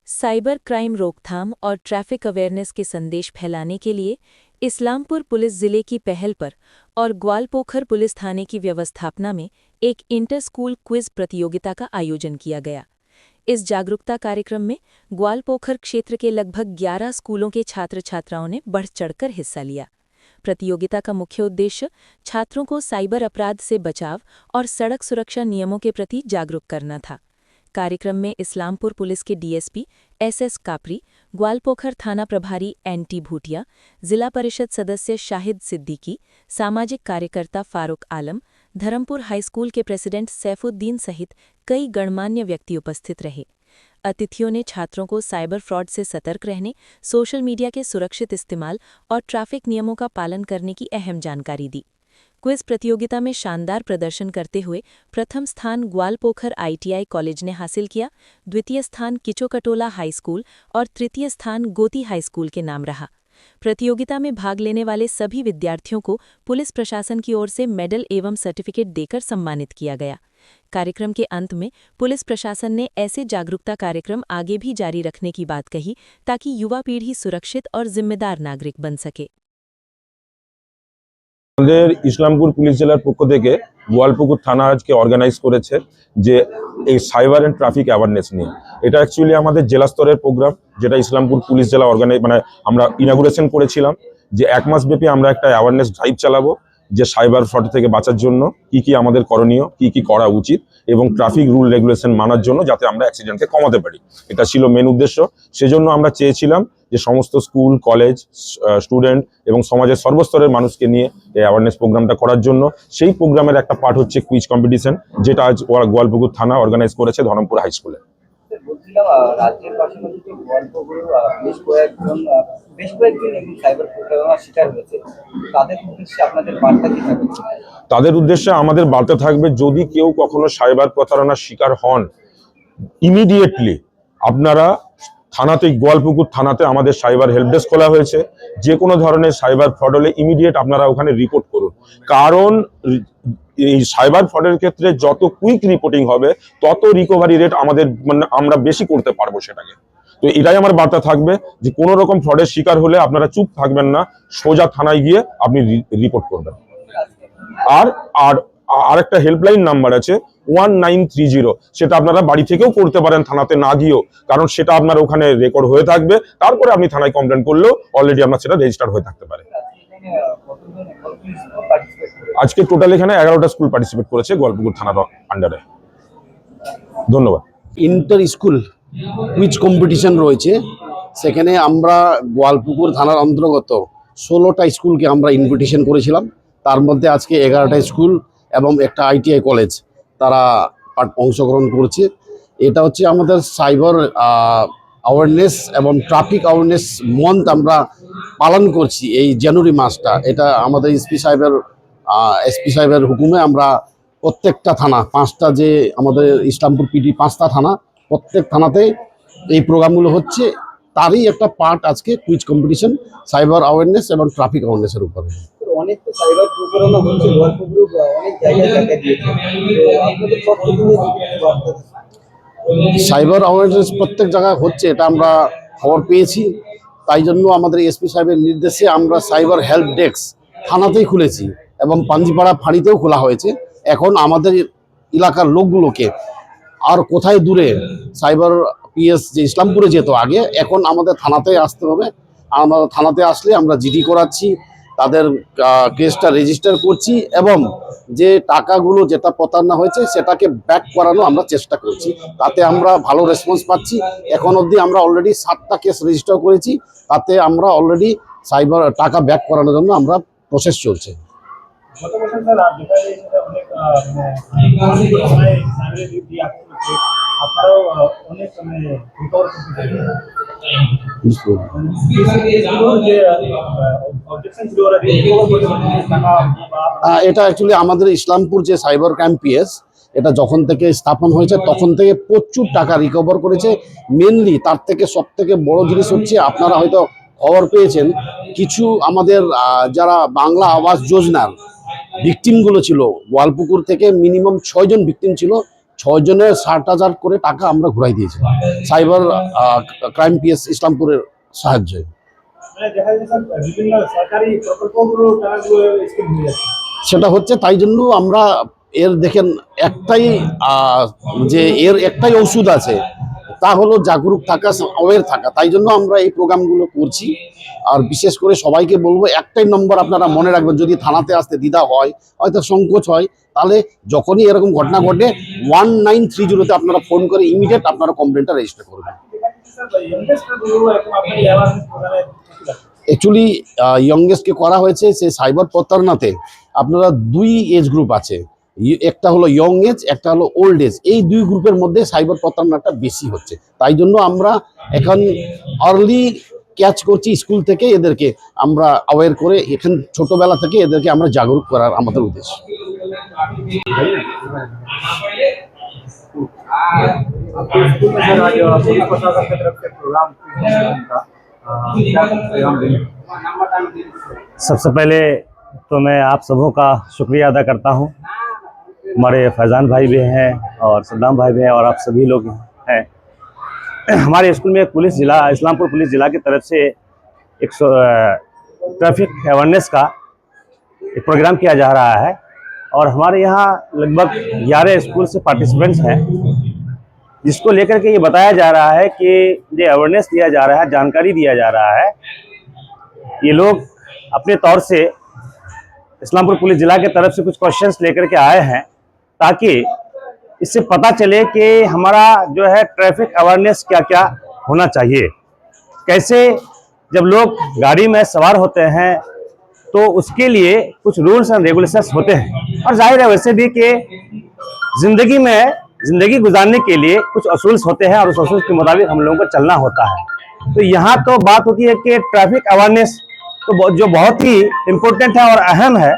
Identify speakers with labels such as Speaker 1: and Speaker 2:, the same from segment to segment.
Speaker 1: Cyber crime रोकथाम और traffic awareness के संदेश फैलाने के लिए इस्लामपुर पुलिस जिले की पहल पर और ग्वालपोखर पुलिस थाने की व्यवस्थापना में एक इंटर स्कूल क्विज प्रतियोगिता का आयोजन किया गया। इस जागरूकता कार्यक्रम में ग्वालपोखर क्षेत्र के लगभग 11 स्कूलों के छात्र छात्राओं ने बढ़ चढ़कर हिस्सा लिया। प्रतियोगिता का मुख्य उद्देश्य छात्रों को साइबर अपराध से बचाव और सड़क सुरक्षा नियमों के प्रति जागरूक करना था। कार्यक्रम में इस्लामपुर पुलिस के डीएसपी एसएस कापरी, ग्वालपोखर थाना प्रभारी एनटी भूटिया, जिला परिषद सदस्य शाहिद सिद्दीकी, सामाजिक कार्यकर्ता फारूक आलम, धरमपुर हाईस्कूल के प्रेसिडेंट सैफुद्दीन सहित कई गणमान्य व्यक्ति उपस्थित रहे। अतिथियों ने छात्रों को साइबर फ्रॉड से सतर्क रहने, सोशल मीडिया के सुरक्षित इस्तेमाल और ट्रैफिक नियमों का पालन करने की अहम जानकारी दी। क्विज प्रतियोगिता में शानदार प्रदर्शन करते हुए प्रथम स्थान ग्वालपोखर आईटीआई कॉलेज ने हासिल किया, द्वितीय स्थान किचोकटोला हाई स्कूल और तृतीय स्थान गोती हाई स्कूल के नाम रहा। प्रतियोगिता में भाग लेने वाले सभी विद्यार्थियों को पुलिस प्रशासन की ओर से मेडल एवं सर्टिफिकेट देकर सम्मानित किया गया। कार्यक्रम के अंत में पुलिस प्रशासन ने ऐसे जागरूकता कार्यक्रम आगे भी जारी रखने की बात कही ताकि युवा पीढ़ी सुरक्षित और जिम्मेदार नागरिक बन सके।
Speaker 2: আমাদের ইসলামপুর পুলিশ জেলার পক্ষ থেকে গোয়ালপুকুর থানা আজকে অর্গানাইজ করেছে যে এই সাইবার এন্ড ট্রাফিক অ্যাওয়ারনেস নিয়ে। এটা অ্যাকচুয়ালি আমাদের জেলা স্তরের প্রোগ্রাম, যেটা ইসলামপুর পুলিশ জেলা আমরা ইনাগুরেশন করেছিলাম যে 1 মাস ব্যাপী আমরা একটা অ্যাওয়ারনেস ড্রাইভ চালাবো যে সাইবার ফ্রড থেকে বাঁচার জন্য কি আমাদের করণীয়, কি করা উচিত এবং ট্রাফিক রুল রেগুলেশন মানার জন্য যাতে আমরা অ্যাক্সিডেন্টকে কমাতে পারি। এটা ছিল মেন উদ্দেশ্য। সেজন্য আমরা চেয়েছিলাম যে সমস্ত স্কুল, কলেজ, স্টুডেন্ট এবং সমাজের সর্বস্তরের মানুষকে নিয়ে এই অ্যাওয়ারনেস প্রোগ্রামটা করার জন্য। সেই প্রোগ্রামের একটা পার্ট হচ্ছে কুইজ কম্পিটিশন, যেটা আজ গোয়ালপুকুর থানা অর্গানাইজ করেছে ধরমপুর হাই স্কুলে।
Speaker 3: রাজ্যের পাশাপাশি গোয়ালপুকুর বেশ কয়েকদিন সাইবার প্রতারণার শিকার হয়েছে, তাদের উদ্দেশ্যে আপনাদের বার্তা কি থাকবে?
Speaker 2: তাদের উদ্দেশ্যে আমাদের বার্তা থাকবে, যদি কেউ কখনো সাইবার প্রতারণার শিকার হন, ইমিডিয়েটলি আপনারা থানাতে, গোয়ালপুকুর থানাতে আমাদের সাইবার হেল্প ডেস্ক খোলা হয়েছে। যে কোনো ধরনের সাইবার ফ্রড হলে ইমিডিয়েট আপনারা ওখানে রিপোর্ট করুন, কারণ এই সাইবার ফ্রডের ক্ষেত্রে যত কুইক রিপোর্টিং হবে তত রিকভারি রেট আমরা বেশি করতে পারবো সেটাকে। তো এটাই আমার বার্তা থাকবে যে কোনো রকম ফ্রডের শিকার হলে আপনারা চুপ থাকবেন না, সোজা থানায় গিয়ে আপনি রিপোর্ট করবেন। আর একটা হেল্পলাইন নাম্বার আছে 1930, সেটা আপনারা বাড়ি থেকেও করতে পারেন, থানাতে না গিয়েও, কারণ সেটা আপনার ওখানে রেকর্ড হয়ে থাকবে। তারপরে আপনি থানায় কমপ্লেন করলেও অলরেডি আপনার সেটা রেজিস্টার হয়ে থাকতে পারে। আজকে টোটাল এখানে 11টা স্কুল পার্টিসিপেট করেছে গোয়ালপুকুর থানার আন্ডারে। ধন্যবাদ।
Speaker 4: ইন্টার স্কুল কুইজ কম্পিটিশন রয়েছে, সেখানে আমরা গোয়ালপুকুর থানার অন্তর্গত 16টা স্কুলকে আমরা ইনভিটেশন করেছিলাম। তার মধ্যে আজকে 11টা স্কুল এবং একটা আইটিআই কলেজ তারা অংশগ্রহণ করছে। এটা হচ্ছে আমাদের সাইবার অ্যাওয়ারনেস এবং ট্রাফিক অ্যাওয়ারনেস মান্থ আমরা পালন করছি এই জানুয়ারি মাসটা। এটা আমাদের এসপি সাহেবের হুকুমে আমরা প্রত্যেকটা থানা, 5টা যে আমাদের ইসলামপুর পিডি 5টা থানা, প্রত্যেক থানাতে এই প্রোগ্রামগুলো হচ্ছে। তারই একটা পার্ট আজকে কুইজ কম্পিটিশন সাইবার অ্যাওয়ারনেস এবং ট্রাফিক অ্যাওয়ারনেসের উপরে।
Speaker 3: অনেক তো সাইবার প্রতারণা হচ্ছে, গোয়ালপুকুর অনেক জায়গায় দেখা দিয়েছে, আপনাদের
Speaker 4: সাইবার অ্যাওয়ারনেস প্রত্যেক জায়গায় হচ্ছে, এটা আমরা খবর পেয়েছি। তাই জন্য আমাদের এসপি সাহেবের নির্দেশে আমরা সাইবার হেল্প ডেস্ক থানাতেই খুলেছি এবং পাঞ্জিপাড়া ফাঁড়িতেও খোলা হয়েছে। এখন আমাদের এলাকার লোকগুলোকে আর কোথায় দূরে সাইবার পিএস যে ইসলামপুরে যেত আগে, এখন আমাদের থানাতে আসতে হবে। আমরা থানাতে আসলে আমরা জিডি করাচ্ছি, তাদের কেসটা রেজিস্টার করছি এবং যে টাকাগুলো যেটা প্রতারণা হয়েছে সেটাকে ব্যাক করানো আমরা চেষ্টা করছি। তাতে আমরা ভালো রেসপন্স পাচ্ছি। এখন অবধি আমরা অলরেডি 7টা কেস রেজিস্টার করেছি, তাতে আমরা অলরেডি সাইবার টাকা ব্যাক করানোর জন্য আমরা প্রসেস চলছে। এটা অ্যাকচুয়ালি আমাদের ইসলামপুর যে সাইবার ক্রাইম পিএস, এটা যখন থেকে স্থাপন হয়েছে তখন থেকে প্রচুর টাকা রিকভার করেছে। মেনলি তার থেকে সব থেকে বড় জিনিস হচ্ছে, আপনারা হয়তো খবর পেয়েছেন, কিছু আমাদের যারা বাংলা আবাস যোজনার ভিকটিমগুলো ছিল, গোয়ালপুকুর থেকে মিনিমাম 6 জন ভিকটিম ছিল। 6 জনের 60,000 করে টাকা আমরা ঘুরাই দিয়েছিলাম সাইবার ক্রাইম পিএস ইসলামপুরের সাহায্যে। সেটা হচ্ছে তাই জন্য আমরা এর দেখেন একটাই যে এর একটাই ওষুধ আছে, তা হলো জাগরুক থাকা, অ্যাওয়্যার থাকা। তাই জন্য আমরা এই প্রোগ্রামগুলো করছি। আর বিশেষ করে সবাইকে বলবো একটাই নম্বর আপনারা মনে রাখবেন, যদি থানাতে আসতে দ্বিধা হয়, হয়তো সংকোচ হয়, তাহলে যখনই এরকম ঘটনা ঘটে 1930-তে আপনারা ফোন করে ইমিডিয়েট আপনারা কমপ্লেনটা রেজিস্টার করবেন। অ্যাকচুয়ালি ইয়ংগেস্টকে করা হয়েছে সে সাইবার প্রতারণাতে আপনারা 2 এজ গ্রুপ আছে, একটা হলো ইয়ং এজ, একটা হলো ওল্ড এজ। এই 2 গ্রুপের মধ্যে সাইবার প্রতারণাটা বেশি হচ্ছে। তাই জন্য আমরা এখন আর্লি ক্যাচ করছি, স্কুল থেকে এদেরকে আমরা অ্যাওয়্যার করে এখান ছোটবেলা থেকে এদেরকে আমরা জাগরুক করার আমাদের উদ্দেশ্য।
Speaker 5: सबसे पहले तो मैं आप सबों का शुक्रिया अदा करता हूं। हमारे फैज़ान भाई भी हैं और सद्दाम भाई भी हैं और आप सभी लोग हैं। हमारे स्कूल में पुलिस ज़िला इस्लामपुर पुलिस ज़िला की तरफ से एक ट्रैफिक अवेयरनेस का एक प्रोग्राम किया जा रहा है और हमारे यहाँ लगभग 11 स्कूल से पार्टिसिपेंट्स हैं, जिसको लेकर के ये बताया जा रहा है कि ये अवेयरनेस दिया जा रहा है, जानकारी दिया जा रहा है। ये लोग अपने तौर से इस्लामपुर पुलिस ज़िला के तरफ से कुछ क्वेश्चंस लेकर के आए हैं, ताकि इससे पता चले कि हमारा जो है ट्रैफिक अवेयरनेस क्या क्या होना चाहिए। कैसे जब लोग गाड़ी में सवार होते हैं तो उसके लिए कुछ रूल्स एंड रेगुलेशंस होते हैं, और जाहिर है वैसे भी कि ज़िंदगी गुजारने के लिए कुछ असूल्स होते हैं और उस असूल के मुताबिक हम लोगों को चलना होता है। तो यहाँ तो बात होती है कि ट्रैफिक अवेयरनेस तो जो बहुत ही इम्पोर्टेंट है और अहम है।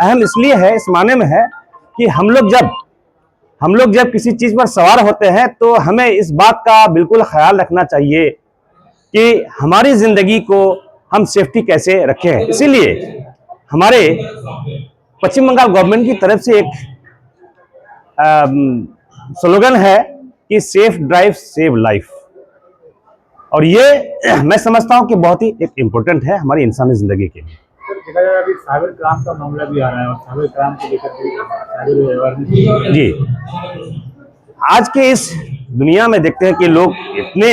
Speaker 5: अहम इसलिए है, इस माने में है कि हम लोग जब किसी चीज़ पर सवार होते हैं तो हमें इस बात का बिल्कुल ख्याल रखना चाहिए कि हमारी ज़िंदगी को हम सेफ्टी कैसे रखें। इसीलिए हमारे पश्चिम बंगाल गवर्नमेंट की तरफ से एक स्लोगन है कि सेफ ड्राइव सेव लाइफ, और ये मैं समझता हूँ कि बहुत ही एक इम्पोर्टेंट है हमारी इंसानी ज़िंदगी के लिए।
Speaker 6: देखा जाए अभी साइबर क्राइम का मामला भी आ रहा है और साइबर क्राइम को लेकर
Speaker 5: जी, आज के इस दुनिया में देखते हैं कि लोग इतने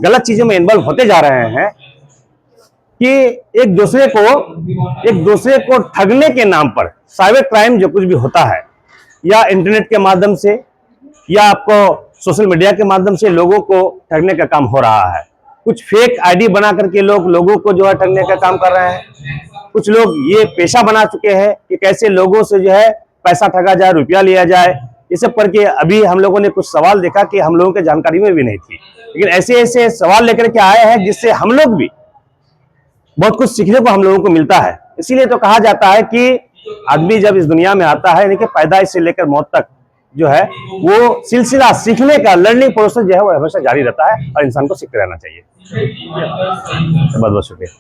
Speaker 5: गलत चीज़ों में इन्वॉल्व होते जा रहे हैं कि एक दूसरे को ठगने के नाम पर साइबर क्राइम जो कुछ भी होता है, या इंटरनेट के माध्यम से या आपको सोशल मीडिया के माध्यम से लोगों को ठगने का काम हो रहा है। कुछ फेक आईडी बना करके लोगों को जो है ठगने का काम कर रहे हैं। कुछ लोग ये पेशा बना चुके हैं कि कैसे लोगों से जो है पैसा ठगा जाए, रुपया लिया जाए। ये सब करके अभी हम लोगों ने कुछ सवाल देखा कि हम लोगों के जानकारी में भी नहीं थी, लेकिन ऐसे सवाल लेकर के आए हैं जिससे हम लोग भी बहुत कुछ सीखने को हम लोगों को मिलता है। इसीलिए तो कहा जाता है कि आदमी जब इस दुनिया में आता है, यानी कि पैदाइश से लेकर मौत तक जो है वो सिलसिला सीखने का, लर्निंग प्रोसेस जो है वो हमेशा जारी रहता है और इंसान को सीखते रहना चाहिए। बहुत बहुत शुक्रिया।